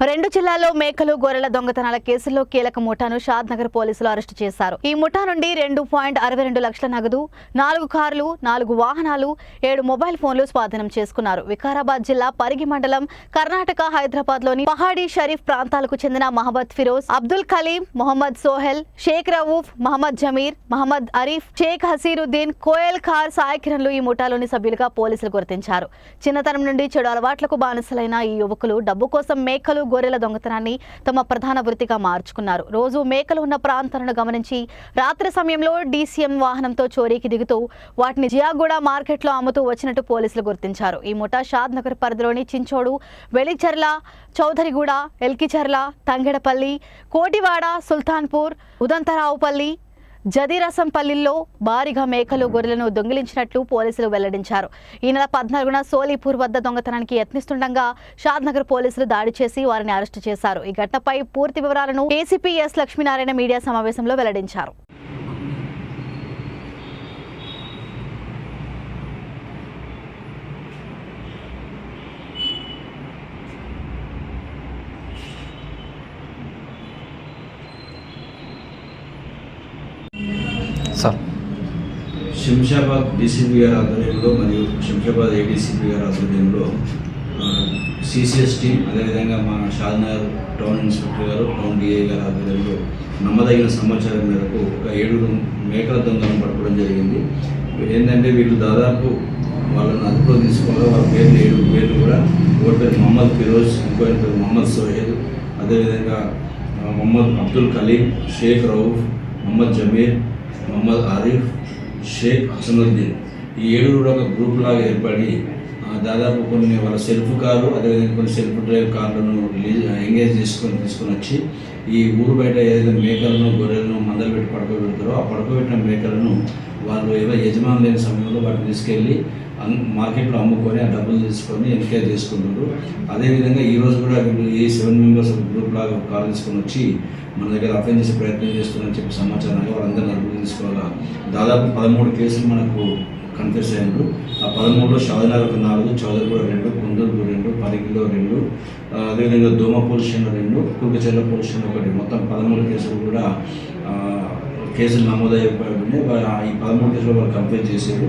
రెండు జిల్లాల్లో మేకలు గొర్రెల దొంగతనాల కేసుల్లో కీలక ముఠాను షాద్ నగర్ పోలీసులు అరెస్టు చేశారు. ఈ ముఠా నుండి 2.62 లక్షల నగదు, 4 కార్లు, 4 వాహనాలు, 7 మొబైల్ ఫోన్లు స్వాధీనం చేసుకున్నారు. వికారాబాద్ జిల్లా పరిగి మండలం కర్ణాటక హైదరాబాద్ లోని పహాడీ షరీఫ్ ప్రాంతాలకు చెందిన మహమ్మద్ ఫిరోజ్, అబ్దుల్ కలీం, మొహమ్మద్ సోహెల్, షేక్ రవూఫ్, మహమ్మద్ జమీర్, మహమ్మద్ అరీఫ్, షేక్ హసీరుద్దీన్, కోయల్ ఖార్ సాయికిరణ్లు ఈ ముఠాలోని సభ్యులుగా పోలీసులు గుర్తించారు. చిన్నతనం నుండి చెడు అలవాట్లకు బానిసలైన ఈ యువకులు డబ్బు కోసం మేకలు గొర్రెల దొంగతనాన్ని తమ ప్రధాన వృత్తిగా మార్చుకున్నారు. రోజు మేకలు ఉన్న ప్రాంతాలను గమనించి రాత్రి సమయంలో డీసీఎం వాహనంతో చోరీకి దిగుతూ వాటిని జియాగూడ మార్కెట్లో అమ్ముతూ వచ్చినట్టు పోలీసులు గుర్తించారు. ఈ ముఠా షాద్ నగర్ పరిధిలోని చించోడు, వెలిచర్ల, చౌదరిగూడ, ఎల్కిచర్ల, తంగెడపల్లి, కోటివాడ, సుల్తాన్పూర్, ఉదంతరావుపల్లి, జదీరసంపల్లిలో భారీగా మేకలు గొర్రెలను దొంగిలించినట్లు పోలీసులు వెల్లడించారు. ఈ నెల 14న సోలీపూర్ వద్ద దొంగతనానికి యత్నిస్తుండగా షాద్ నగర్ పోలీసులు దాడి చేసి వారిని అరెస్టు చేశారు. ఈ ఘటనపై పూర్తి వివరాలను ఏసీపీ ఎస్ లక్ష్మీనారాయణ మీడియా సమావేశంలో వెల్లడించారు. శంషాబాద్ డీసీపీ గారి ఆధ్వర్యంలో మరియు శంషాబాద్ ఏడీసీపీ గారి ఆధ్వర్యంలో సిసిఎస్ టీం, అదేవిధంగా మా షాద్నగర్ టౌన్ ఇన్స్పెక్టర్ గారు, టౌన్ డిఐ గారి ఆధ్వర్యంలో నమ్మదగిన సమాచారం మేరకు ఒక 7 మేకల దొంగలను పట్టుకోవడం జరిగింది. ఏంటంటే వీళ్ళు దాదాపు వాళ్ళని అదుపులో తీసుకోవడం, వాళ్ళ పేర్లు 7 పేర్లు కూడా, ఒకటి పేరు మహమ్మద్ ఫిరోజ్, ఇంకో పేరు మహమ్మద్ సోహెల్, అదేవిధంగా మహమ్మద్ అబ్దుల్ కలీం, షేక్ రవూఫ్, మహమ్మద్ జమీర్, మహమ్మద్ ఆరిఫ్, షేక్ హసనుద్దీన్, ఈ 7 కూడా ఒక గ్రూప్ లాగా ఏర్పడి దాదాపు కొన్ని వాళ్ళ సెల్ఫ్ కార్లు, అదేవిధంగా కొన్ని సెల్ఫ్ డ్రైవ్ కార్లను ఎంగేజ్ తీసుకొని వచ్చి ఈ ఊరు బయట ఏదైతే మేకలను గొర్రెలను మందలు పెట్టి పడుకోబెడతారో ఆ పడుకోబెట్టిన మేకలను వాళ్ళు ఏదో యజమాని లేని సమయంలో వాటిని తీసుకెళ్ళి మార్కెట్లో అమ్ముకొని ఆ డబ్బులు తీసుకొని ఎంకేర్ చేసుకుంటారు. అదేవిధంగా ఈరోజు కూడా వీళ్ళు ఈ 7 మెంబర్స్ గ్రూప్ లాగా కాల్ తీసుకొని వచ్చి మన దగ్గర అఫెన్స్ చేసే ప్రయత్నం చేస్తున్నారని చెప్పి సమాచారంగా వాళ్ళందరినీ అదుపులో తీసుకోవాలా. దాదాపు 13 కేసులు మనకు కన్ఫెస్ అయ్యారు. ఆ 13లో షాద్నగర్ 4, చౌదరిగూడ 2, కుందూరు 2, పరిగిలో 2, అదేవిధంగా దోమ పోలీస్ స్టేషన్ 2, కుర్కచెర్ల పోలీస్ స్టేషన్ 1, మొత్తం 13 కేసులు కూడా కేసులు నమోదైపోయి ఈ 13 కేసులు వాళ్ళు కంప్లైంట్ చేశారు.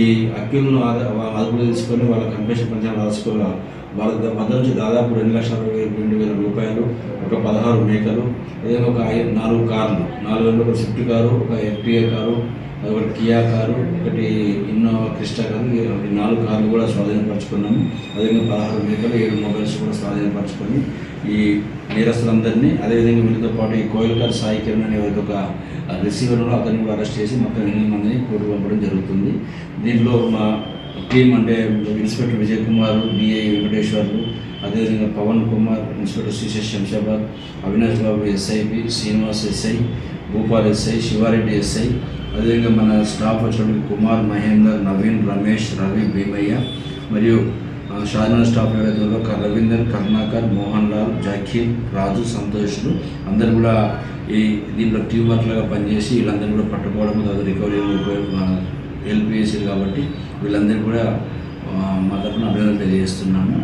ఈ అక్యూలను అదుపులో తీసుకొని వాళ్ళ కంప్లైంట్ పంచాయతీ రాసుకోవాలి. వాళ్ళ వద్ద నుంచి దాదాపు 2,62,000 రూపాయలు, ఒక 16 మేకలు, అదేవిధంగా ఒక 4 కార్లు, 4 వేలు, ఒక స్విఫ్ట్ కారు, ఒక ఎఫ్టీఏ కారు, ఒకటి కియా కారు, ఒకటి ఇన్నోవా క్రిస్టా కారు, 4 కార్లు కూడా స్వాధీనపరచుకున్నాము. అదేవిధంగా 16 మేకలు, 7 మొబైల్స్ కూడా స్వాధీనపరచుకొని ఈ నేరస్తులందరినీ, అదేవిధంగా వీళ్ళతో పాటు ఈ కోయల్ ఖార్ సాయికిరణ్ అనే ఒక రిసీవర్లో అతన్ని కూడా అరెస్ట్ చేసి మొత్తం 8 మందిని కోర్టు పంపడం జరుగుతుంది. దీంట్లో మా టీం అంటే ఇన్స్పెక్టర్ విజయ్ కుమార్, డిఐ వెంకటేశ్వర్లు, అదేవిధంగా Pavan Kumar, inspector CCS Shamshabad, Avinash Babu SIP, Srinivas SI, Bhupal SI, Siva Reddy SI, అదేవిధంగా మన స్టాఫ్ వచ్చినప్పుడు కుమార్, మహేందర్, నవీన్, రమేష్, రవి, భీమయ్య, మరియు షాద్నగర్ స్టాఫ్ ఎవరైతే రవీందర్, కరుణాకర్, మోహన్ లాల్, జకీర్, రాజు, సంతోష్లు అందరూ కూడా దీంట్లో టీం వర్క్ లాగా పనిచేసి వీళ్ళందరూ కూడా పట్టుకోవడం, తర్వాత రికవరీ హెల్ప్ చేసారు. కాబట్టి వీళ్ళందరూ కూడా మా తరఫున అభినందనలు తెలియజేస్తున్నాము.